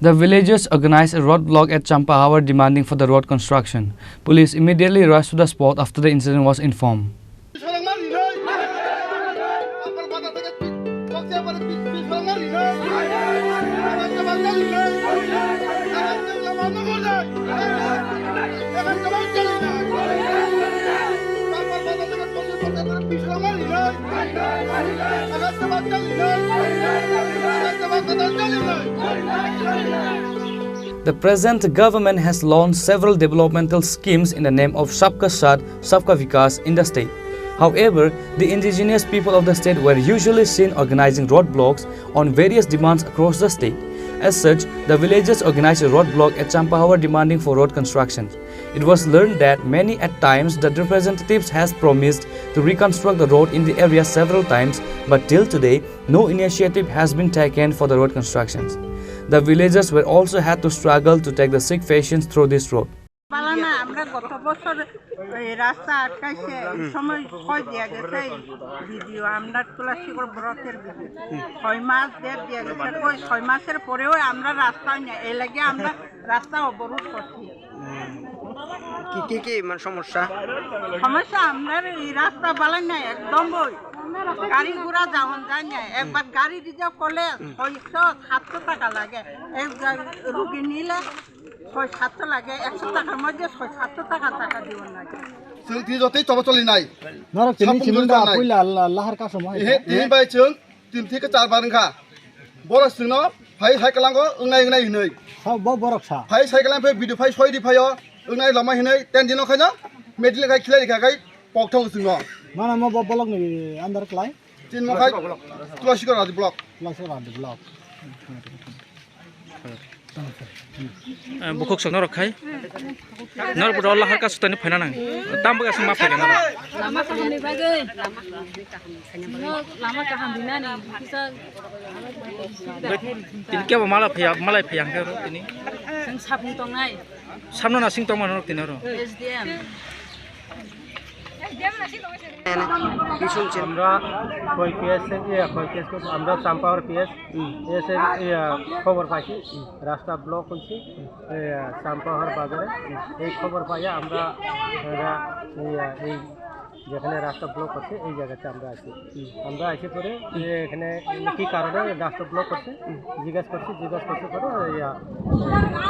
The villagers organized a roadblock at Champahawar demanding for the road construction. Police immediately rushed to the spot after the incident was informed. The present government has launched several developmental schemes in the name of Sabka Saath, Sabka Vikas in the state. However, the indigenous people of the state were usually seen organizing roadblocks on various demands across the state. As such, the villagers organized a roadblock at Champahawar demanding for road construction. It was learned that many at times the representatives has promised to reconstruct the road in the area several times, but till today, no initiative has been taken for the road constructions. The villagers were also had to struggle to take the sick patients through this road. আমরা গত বছর রাস্তা আটকাইছে এই সময় কয় দিয়া গেছে video আমরা তুলাসীগড় ব্লকের ভিডিও 6 মাস দেড় দিয়া গেছে ওই 6 মাসের পরেও আমরা রাস্তা না এই লাগে আমরা রাস্তা অবরোধ করছি কি মানে সমস্যা আমরা এই রাস্তা বালাই না একদম বই গাড়ি ঘোড়া যাওন যায় না একবার গাড়ি রিজার্ভ করলে 600-700 টাকা লাগে এক রোগী নিলে 600-700 লাগে 100 টাকার মধ্যে 600-700 টাকা দিবেন লাগে जों जतै चलि नाय नरक चिनि चिमंदा पयला लाहार का समय हे तिन बाय जों तिन थिक चार बारंखा बर सिंनो फाइ साइकेलांगो ओंनाय हिनै सब बरकसा फाइ साइकेलां फै बिदु फाइ सय दि फायो ओंनाय लमा हिनै तेन दिनो खायनो मेडिल खाय खिलाय खाय पक्थौ सिंनो माना म ब्लक नि अंदर क्लाय तिन म खाय तुलसीगढ़ राज ब्लक बुखक संग रखाय नर बडल लाहार का सुतानि फायना नां दाम बगासिनो मा फायना लामा खालामनि बागै लामा काहामदिना नि फैसा तिन के मालाय फैया के तिनि जों साबनि दंनाय सामनो ना सिं तंमान तिन रो एसडीएम কি শুনছেন আমরা কই কেস আমরা চাম্পাওয়ার কেস এসে খবর পাইছি রাস্তা ব্লক হয়েছে চাম্পাওয়ার বাজারে এই খবর পাইয়া আমরা এই যেখানে রাস্তা ব্লক হচ্ছে এই জায়গাতে আমরা আসি পরে এখানে কি কারণে রাস্তা ব্লক করছে জিজ্ঞাসা করছি পরে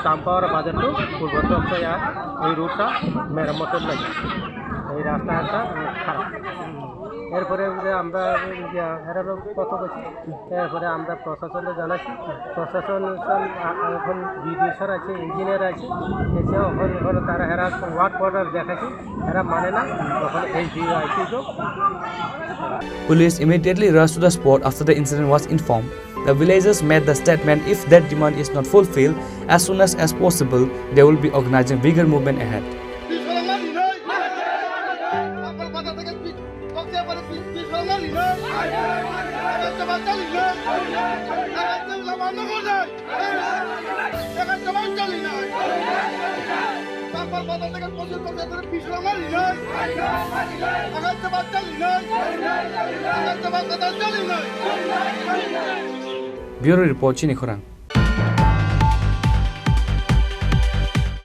চাম্পাওয়ার বাজার টু পূর্বতক এই রুটটা মেরামতের লাগে এই রাস্তাটা খারাপ এরপরে আমরা কত করছি এরপরে আমরা প্রশাসনে জানাচ্ছি প্রশাসন এখন বিডিও স্যার আছে ইঞ্জিনিয়ার আছে এসে ওখানে তারা এরা ওয়ার্ড অর্ডার দেখাচ্ছি এরা মানে না তখন এইচডিও আইসি তো Police immediately rushed to the spot after the incident was informed. The villagers made the statement if that demand is not fulfilled as soon as possible, they will be organizing bigger movement ahead. Bureau Report Chini Khorang.